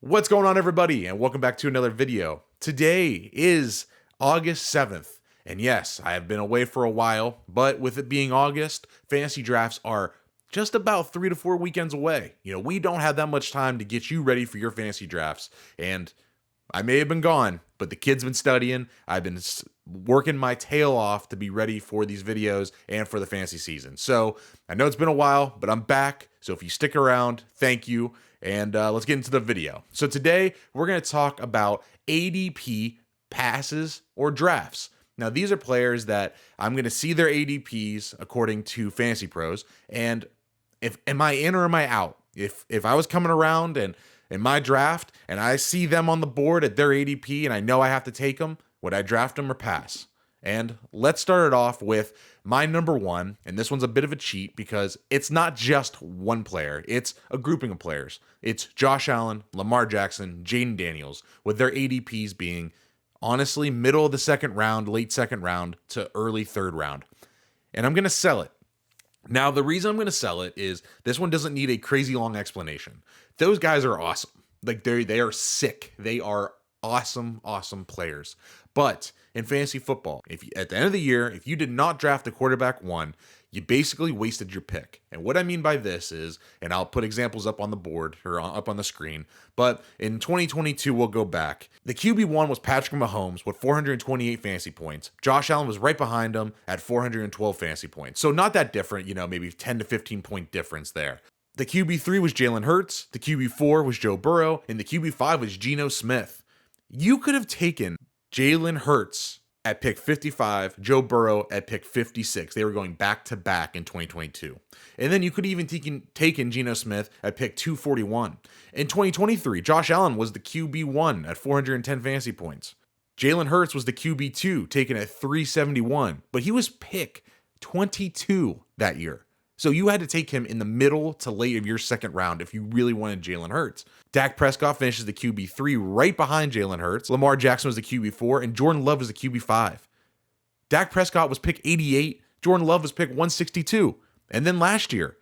What's going on, everybody, and welcome back to another video. Today is August 7th, and yes, I have been away for a while, but with it being August, fantasy drafts are just about 3 to 4 weekends away. We don't have that much time to get you ready for your fantasy drafts, and I may have been gone, but the kids been studying. I've been working my tail off to be ready for these videos and for the fantasy season. So I know it's been a while, but I'm back. So if you stick around, thank you. And let's get into the video. So today we're going to talk about ADP passes or drafts. Now, these are players that I'm going to see their ADPs according to Fantasy Pros. And am I in or am I out? If I was coming around and in my draft and I see them on the board at their ADP and I know I have to take them, would I draft them or pass? And let's start it off with my number one, and this one's a bit of a cheat because it's not just one player, it's a grouping of players. It's Josh Allen, Lamar Jackson, Jaden Daniels, with their ADPs being honestly middle of the second round, late second round to early third round. And I'm going to sell it. Now, the reason I'm going to sell it is this one doesn't need a crazy long explanation. Those guys are awesome. Like they are sick. They are awesome players. But in fantasy football, at the end of the year, if you did not draft a quarterback one, you basically wasted your pick. And what I mean by this is, and I'll put examples up on the board or up on the screen, but in 2022, we'll go back. The QB1 was Patrick Mahomes with 428 fantasy points. Josh Allen was right behind him at 412 fantasy points. So not that different, maybe 10 to 15 point difference there. The QB3 was Jalen Hurts, the QB4 was Joe Burrow, and the QB5 was Geno Smith. You could have taken Jalen Hurts at pick 55, Joe Burrow at pick 56. They were going back to back in 2022. And then you could even taken Geno Smith at pick 241. In 2023, Josh Allen was the QB1 at 410 fantasy points. Jalen Hurts was the QB2 taken at 371, but he was pick 22 that year. So you had to take him in the middle to late of your second round if you really wanted Jalen Hurts. Dak Prescott finishes the QB3 right behind Jalen Hurts. Lamar Jackson was the QB4, and Jordan Love was the QB5. Dak Prescott was pick 88. Jordan Love was pick 162. And then last year,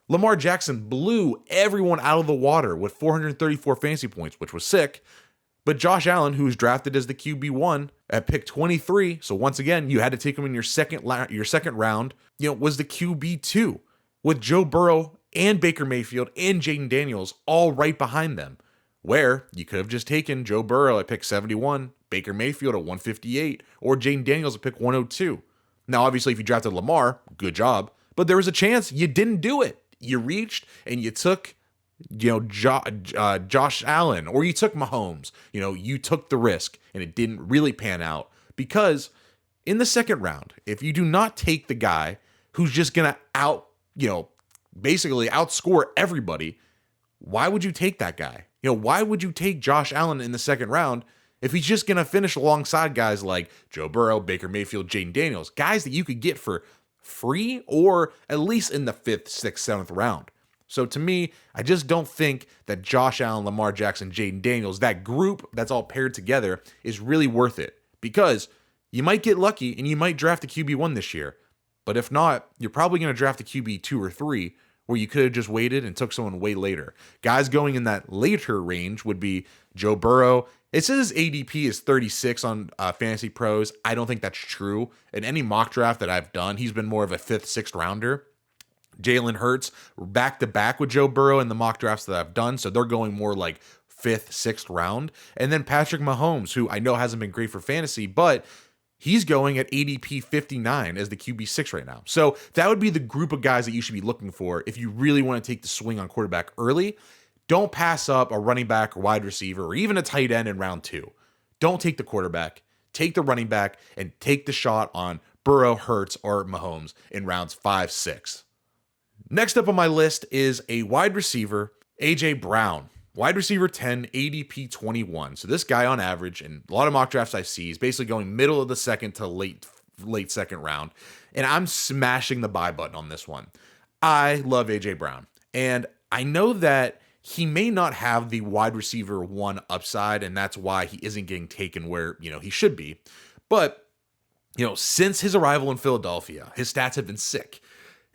Lamar Jackson blew everyone out of the water with 434 fantasy points, which was sick. But Josh Allen, who was drafted as the QB1 at pick 23, so once again, you had to take him in your second round, was the QB2 with Joe Burrow and Baker Mayfield and Jaden Daniels all right behind them, where you could have just taken Joe Burrow at pick 71, Baker Mayfield at 158, or Jaden Daniels at pick 102. Now, obviously, if you drafted Lamar, good job, but there was a chance you didn't do it. You reached and you took Josh Allen, or you took Mahomes. You took the risk and it didn't really pan out because in the second round, if you do not take the guy who's just going to basically outscore everybody, why would you take that guy? Why would you take Josh Allen in the second round if he's just going to finish alongside guys like Joe Burrow, Baker Mayfield, Jaden Daniels, guys that you could get for free or at least in the 5th, 6th, 7th round? So to me, I just don't think that Josh Allen, Lamar Jackson, Jaden Daniels, that group that's all paired together is really worth it because you might get lucky and you might draft a QB1 this year. But if not, you're probably going to draft a QB2 or 3 where you could have just waited and took someone way later. Guys going in that later range would be Joe Burrow. It says ADP is 36 on Fantasy Pros. I don't think that's true. In any mock draft that I've done, he's been more of a 5th, 6th rounder. Jalen Hurts back to back with Joe Burrow in the mock drafts that I've done. So they're going more like 5th, 6th round. And then Patrick Mahomes, who I know hasn't been great for fantasy, but he's going at ADP 59 as the QB6 right now. So that would be the group of guys that you should be looking for if you really want to take the swing on quarterback early. Don't pass up a running back or wide receiver or even a tight end in round 2. Don't take the quarterback. Take the running back and take the shot on Burrow, Hurts, or Mahomes in rounds 5, 6. Next up on my list is a wide receiver, A.J. Brown. Wide receiver 10, ADP 21. So this guy on average, and a lot of mock drafts I see, is basically going middle of the second to late second round. And I'm smashing the buy button on this one. I love A.J. Brown. And I know that he may not have the wide receiver 1 upside, and that's why he isn't getting taken where, he should be. But, since his arrival in Philadelphia, his stats have been sick.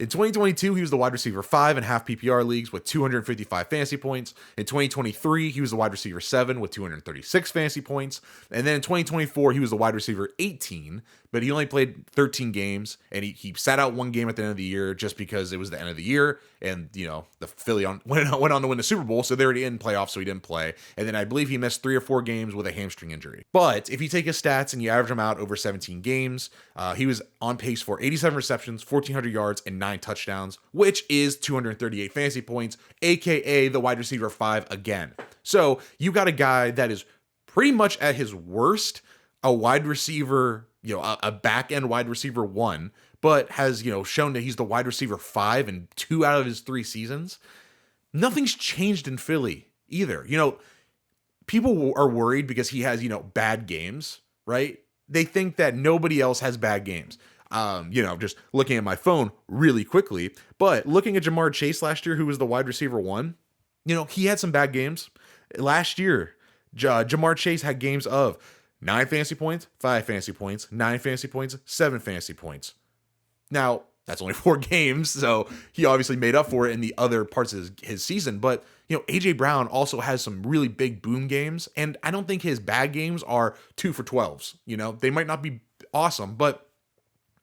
In 2022, he was the wide receiver 5 in half PPR leagues with 255 fantasy points. In 2023, he was the wide receiver 7 with 236 fantasy points. And then in 2024, he was the wide receiver 18, but he only played 13 games, and he sat out one game at the end of the year just because it was the end of the year, and the Philly went on to win the Super Bowl, so they already in playoffs, so he didn't play. And then I believe he missed 3 or 4 games with a hamstring injury. But if you take his stats and you average him out over 17 games, he was on pace for 87 receptions, 1,400 yards, and 9 touchdowns, which is 238 fantasy points, aka the wide receiver 5 again. So you got a guy that is pretty much at his worst, a wide receiver, a back end wide receiver 1, but has, shown that he's the wide receiver 5 in 2 out of his 3 seasons. Nothing's changed in Philly either. People are worried because he has, bad games, right? They think that nobody else has bad games. Just looking at my phone really quickly, but looking at Jamar Chase last year, who was the wide receiver 1, he had some bad games. Last year, Jamar Chase had games of 9 fantasy points, 5 fantasy points, 9 fantasy points, 7 fantasy points. Now, that's only 4 games, so he obviously made up for it in the other parts of his season. But, A.J. Brown also has some really big boom games, and I don't think his bad games are 2 for 12s. They might not be awesome, but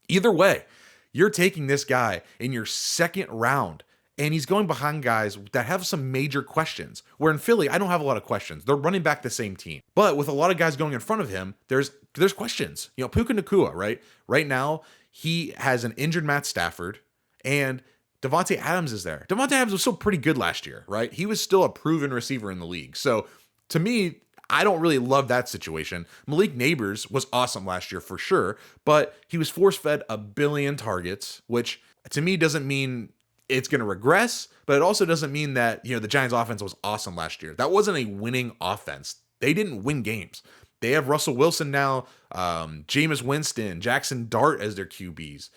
either way, you're taking this guy in your second round, and he's going behind guys that have some major questions. Where in Philly, I don't have a lot of questions. They're running back the same team. But with a lot of guys going in front of him, there's questions. Puka Nacua, right? Right now, he has an injured Matt Stafford, and Devontae Adams is there. Devontae Adams was still pretty good last year, right? He was still a proven receiver in the league. So to me, I don't really love that situation. Malik Neighbors was awesome last year for sure, but he was force-fed 1 billion targets, which to me doesn't mean it's going to regress, but it also doesn't mean that, the Giants offense was awesome last year. That wasn't a winning offense. They didn't win games. They have Russell Wilson now, Jameis Winston, Jackson Dart as their QBs.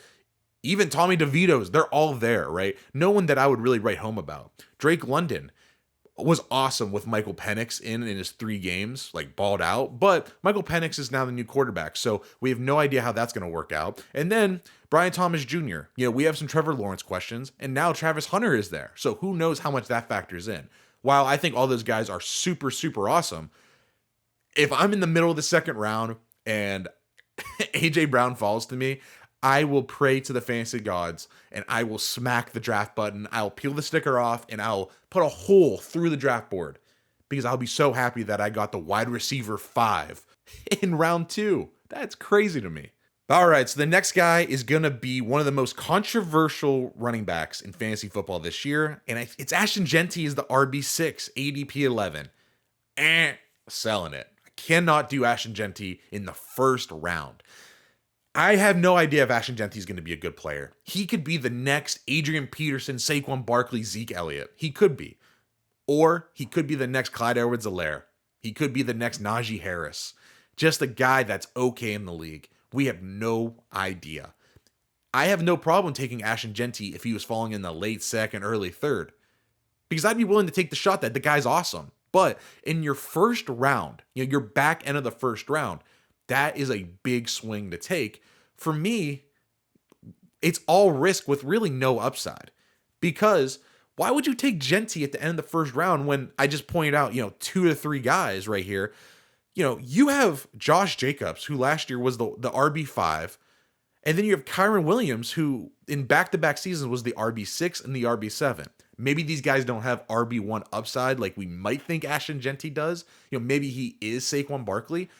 Even Tommy DeVito's, they're all there, right? No one that I would really write home about. Drake London was awesome with Michael Penix in his 3 games, balled out. But Michael Penix is now the new quarterback, so we have no idea how that's going to work out. And then Brian Thomas Jr., we have some Trevor Lawrence questions, and now Travis Hunter is there. So who knows how much that factors in. While I think all those guys are super, super awesome, if I'm in the middle of the second round and A.J. Brown falls to me, I will pray to the fantasy gods and I will smack the draft button. I'll peel the sticker off and I'll put a hole through the draft board because I'll be so happy that I got the wide receiver 5 in round 2. That's crazy to me. All right, so the next guy is going to be one of the most controversial running backs in fantasy football this year, and it's Ashton Genty is the RB6, ADP 11. Selling it. I cannot do Ashton Genty in the first round. I have no idea if Ashton Genty is going to be a good player. He could be the next Adrian Peterson, Saquon Barkley, Zeke Elliott. He could be. Or he could be the next Clyde Edwards-Helaire. He could be the next Najee Harris. Just a guy that's okay in the league. We have no idea. I have no problem taking Ashton Genty if he was falling in the late second, early third. Because I'd be willing to take the shot that the guy's awesome. But in your first round, your back end of the first round, that is a big swing to take. For me, it's all risk with really no upside. Because why would you take Genty at the end of the first round when I just pointed out, 2 to 3 guys right here? You have Josh Jacobs, who last year was the RB5. And then you have Kyron Williams, who in back-to-back seasons was the RB6 and the RB7. Maybe these guys don't have RB1 upside like we might think Ashton Genty does. Maybe he is Saquon Barkley.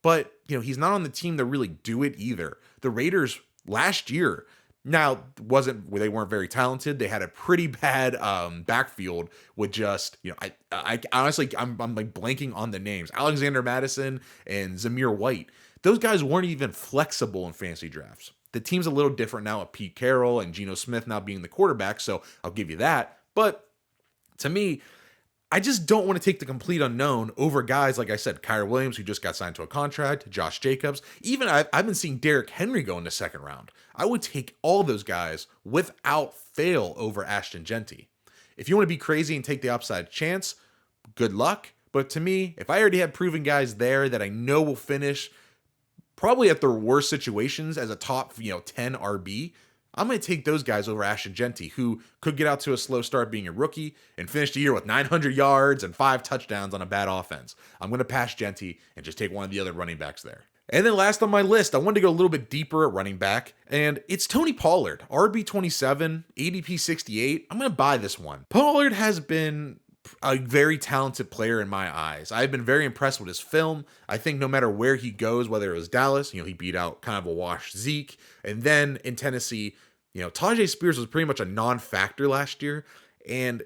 But, he's not on the team that really do it either. The Raiders last year, now they weren't very talented. They had a pretty bad backfield with just, I honestly, I'm blanking on the names. Alexander Madison and Zamir White. Those guys weren't even flexible in fantasy drafts. The team's a little different now with Pete Carroll and Geno Smith now being the quarterback, so I'll give you that. But to me, I just don't want to take the complete unknown over guys, like I said, Kyron Williams, who just got signed to a contract, Josh Jacobs. Even I've been seeing Derrick Henry go in the second round. I would take all those guys without fail over Ashton Genty. If you want to be crazy and take the upside chance, good luck. But to me, if I already have proven guys there that I know will finish probably at their worst situations as a top, 10 RB, I'm going to take those guys over Ashton Genty, who could get out to a slow start being a rookie and finish the year with 900 yards and 5 touchdowns on a bad offense. I'm going to pass Genty and just take one of the other running backs there. And then last on my list, I wanted to go a little bit deeper at running back, and it's Tony Pollard, RB 27, ADP 68. I'm going to buy this one. Pollard has been a very talented player in my eyes. I've been very impressed with his film. I think no matter where he goes, whether it was Dallas, he beat out kind of a washed Zeke, and then in Tennessee, Tajay Spears was pretty much a non-factor last year, and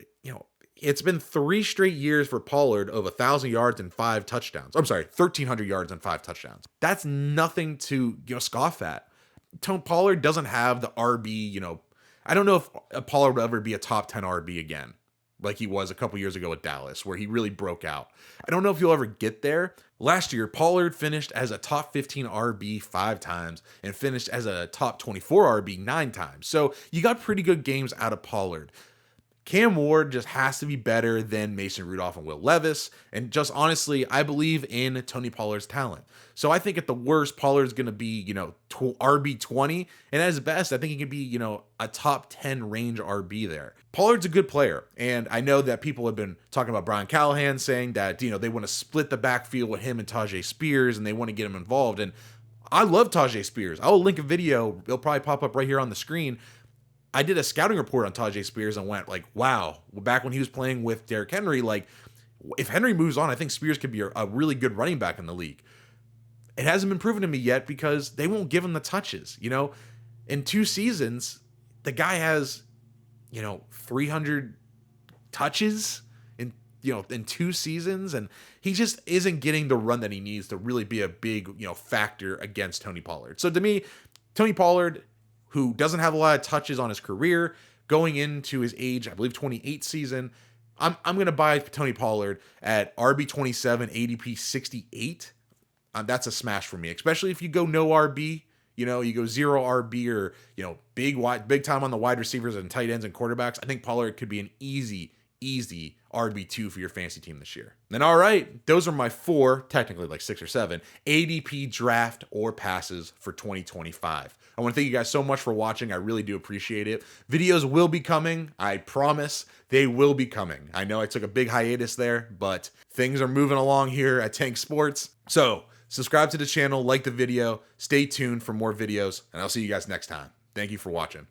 it's been 3 straight years for Pollard of 1,000 yards and 5 touchdowns. I'm sorry, 1,300 yards and 5 touchdowns. That's nothing to scoff at. Tony Pollard doesn't have the RB. I don't know if Pollard will ever be a top 10 RB again, like he was a couple years ago at Dallas, where he really broke out. I don't know if he'll ever get there. Last year, Pollard finished as a top 15 RB 5 times and finished as a top 24 RB 9 times. So you got pretty good games out of Pollard. Cam Ward just has to be better than Mason Rudolph and Will Levis. And just honestly, I believe in Tony Pollard's talent. So I think at the worst, Pollard's going to be, RB 20. And at his best, I think he could be, a top 10 range RB there. Pollard's a good player. And I know that people have been talking about Brian Callahan saying that, they want to split the backfield with him and Tajay Spears and they want to get him involved. And I love Tajay Spears. I will link a video. It'll probably pop up right here on the screen. I did a scouting report on Tajay Spears and went wow, back when he was playing with Derrick Henry, if Henry moves on, I think Spears could be a really good running back in the league. It hasn't been proven to me yet because they won't give him the touches. In 2 seasons, the guy has, 300 touches in 2 seasons, and he just isn't getting the run that he needs to really be a big, factor against Tony Pollard. So to me, Tony Pollard, who doesn't have a lot of touches on his career, going into his age, I believe 28 season, I'm going to buy Tony Pollard at RB 27, ADP 68. That's a smash for me, especially if you go no RB, you go 0 RB or, big time on the wide receivers and tight ends and quarterbacks. I think Pollard could be an easy RB2 for your fantasy team this year. And all right, those are my 4, technically 6 or 7, ADP draft or passes for 2025. I want to thank you guys so much for watching. I really do appreciate it. Videos will be coming. I promise they will be coming. I know I took a big hiatus there, but things are moving along here at Tank Sports. So subscribe to the channel, like the video, stay tuned for more videos, and I'll see you guys next time. Thank you for watching.